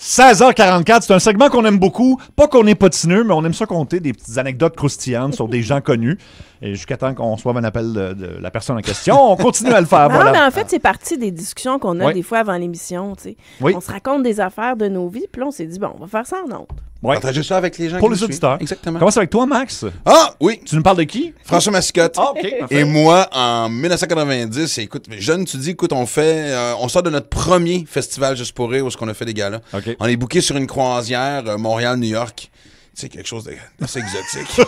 16h44, c'est un segment qu'on aime beaucoup. Pas qu'on est potineux, mais on aime ça compter des petites anecdotes croustillantes sur des gens connus. Et jusqu'à temps qu'on reçoive un appel de la personne en question, on continue à le faire. Non, mais en fait, c'est parti des discussions qu'on a des fois avant l'émission. Oui. On se raconte des affaires de nos vies, puis là, on s'est dit, bon, on va faire ça en ondes. Ouais. Partagez ça avec les gens. Pour les auditeurs. Exactement. Commence avec toi, Max. Ah, oui. Tu nous parles de qui? François Mascotte. Ah, OK. Et moi, en 1990, écoute, jeune, tu dis, écoute, on sort de notre premier festival Juste pour rire où on a fait des galas. OK. On est booké sur une croisière Montréal-New York. Tu sais, quelque chose d'assez exotique.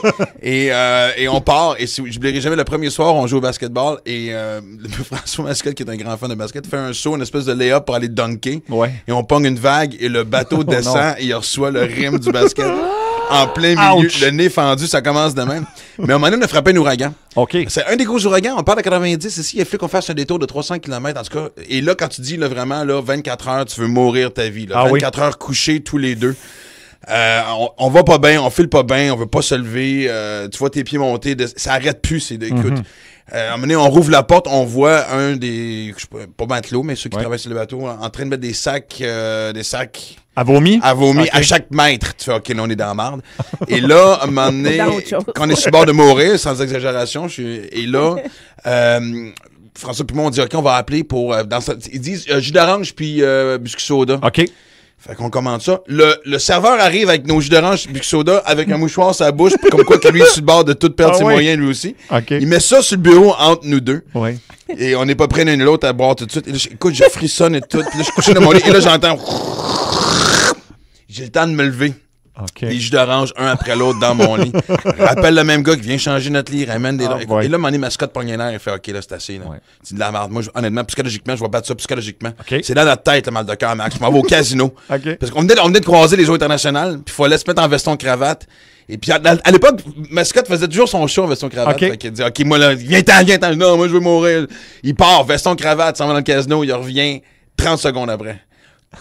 et on part, et je n'oublierai jamais, le premier soir, on joue au basketball, et François Mascotte, qui est un grand fan de basket, fait un saut, une espèce de lay-up pour aller dunker. Ouais. Et on pogne une vague, et le bateau descend, et il reçoit le rim du basket. En plein milieu, Ouch. le nez fendu, ça commence de même. Mais à un moment donné, on a frappé un ouragan. OK. C'est un des gros ouragans. On parle de 90 ici. Il a fallu qu'on fasse un détour de 300 km, en tout cas. Et là, quand tu dis là, vraiment, là, 24 heures, tu veux mourir ta vie. Là. 24 heures couchés tous les deux. On va pas bien, on file pas bien, on veut pas se lever. Tu vois tes pieds monter. Ça arrête plus. Écoute. À un moment donné, on rouvre la porte, on voit un des... Je sais pas matelots, mais ceux qui travaillent sur le bateau, en train de mettre des sacs... À vomi? Okay. À chaque mètre. Tu fais, OK, là, on est dans la marde. Et là, à un moment donné, quand on est sur le bord de mourir, sans exagération, et là, François puis moi, on dit, OK, on va appeler pour... ils disent jus d'orange puis biscuit soda. OK. Fait qu'on commande ça. Le serveur arrive avec nos jus d'orange et biscuit soda avec un mouchoir sur la bouche, comme quoi que lui est sur le bord de tout perdre ses moyens, lui aussi. OK. Il met ça sur le bureau entre nous deux. Oui. Et on n'est pas prêts l'un et l'autre à boire tout de suite. Et là, écoute, je frissonne et tout. Puis là, je suis couché dans mon lit et là, j'entends... J'ai le temps de me lever. OK. Les jus d'orange, un après l'autre, dans mon lit. Rappelle le même gars qui vient changer notre lit, ramène des... Et là, mon mascotte pogne l'air et fait, OK, là, c'est assez. Là. C'est de la merde. Moi, honnêtement, psychologiquement, je vais battre ça psychologiquement. Okay. C'est dans notre tête, le mal de cœur, Max. Je m'en vais au casino. Okay. Parce qu'on venait de croiser les eaux internationales, puis il fallait se mettre en veston-cravate. Et puis, à l'époque, Mascotte faisait toujours son show en veston-cravate. Okay. Fait qu'il dit, OK, moi, là, viens-t'en. Non, moi, je veux mourir. Il part, veston-cravate, s'en va dans le casino, il revient 30 secondes après.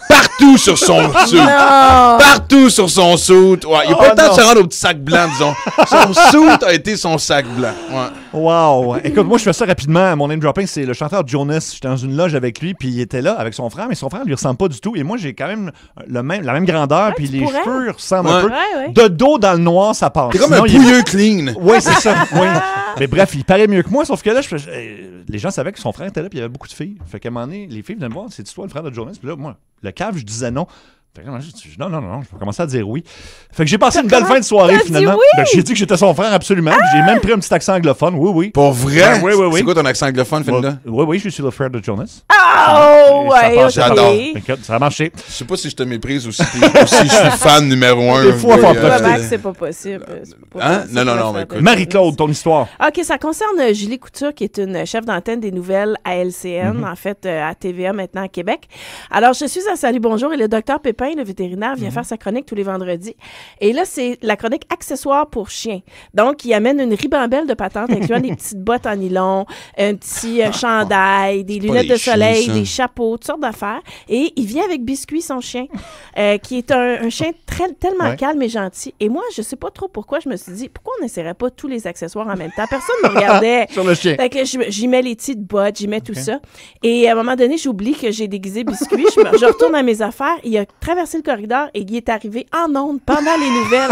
Partout sur son suit. Partout sur son suit. Ouais, il n'a pas le temps de se rendre au petit sac blanc, disons. Son suit a été son sac blanc. Ouais. Wow. Écoute, moi, je fais ça rapidement. Mon name dropping, c'est le chanteur Jonas. J'étais dans une loge avec lui, puis il était là avec son frère, mais son frère lui ressemble pas du tout. Et moi, j'ai quand même la même grandeur, puis les cheveux ressemblent un peu. Ouais. De dos dans le noir, ça passe. T'es comme un pouilleux clean. Oui, c'est ça. Oui. Mais bref, il paraît mieux que moi, sauf que là, les gens savaient que son frère était là, puis il y avait beaucoup de filles. Fait qu'à un moment donné, les filles venaient me voir, c'est toi le frère de Jonas? Puis là, moi, le cave, je disais non. Fait que non, je vais commencer à dire oui. Fait que j'ai passé une belle fin de soirée, finalement. Oui? Ben, j'ai dit que j'étais son frère, absolument. Puis j'ai même pris un petit accent anglophone, oui. Pour vrai? Oui. C'est quoi ton accent anglophone, Finda? Oui, je suis le frère de Jonas. J'adore. Ça a marché. Je sais pas si je te méprise ou si je suis fan numéro 1. Des fois, faut en profiter. Max, c'est pas possible. Hein? Non, mais écoute. Marie-Claude, ton histoire. OK, ça concerne Julie Couture, qui est une chef d'antenne des nouvelles à LCN, en fait, à TVA maintenant à Québec. Alors, je suis à Salut Bonjour et le docteur Pépin, le vétérinaire, vient faire sa chronique tous les vendredis. Et là, c'est la chronique accessoires pour chiens. Donc, il amène une ribambelle de patentes, incluant des petites bottes en nylon, un petit chandail, des lunettes de soleil, des chapeaux, toutes sortes d'affaires. Et il vient avec Biscuit, son chien, qui est un chien tellement calme et gentil. Et moi, je sais pas trop pourquoi, je me suis dit, pourquoi on n'essaierait pas tous les accessoires en même temps? Personne ne me regardait. Sur le chien. Fait que j'y mets les petites bottes, j'y mets tout ça. Et à un moment donné, j'oublie que j'ai déguisé Biscuit. Je retourne à mes affaires. Il a traversé le corridor et il est arrivé en ondes pendant les nouvelles.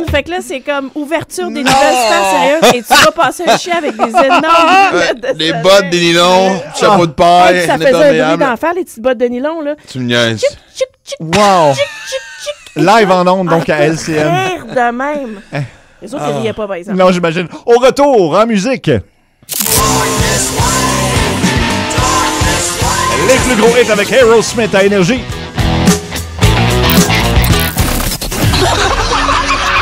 Fait que là, c'est comme ouverture des nouvelles super sérieuses et tu vas passer un chien avec des énormes des bottes, des nylons, chapeau de paille. Ça faisait un bruit d'enfer, les petites bottes de nylon, là. Tu me niaises. Wow. Live en ondes, donc à LCN. Rire de même. Les autres, ils riaient pas, par exemple. Non, j'imagine. Au retour, en musique. Les plus gros hits avec Aerosmith à Énergie.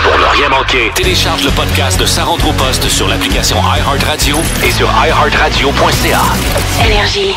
Pour ne rien manquer, télécharge le podcast de Sa rentre au poste sur l'application iHeartRadio et sur iHeartRadio.ca. Énergie.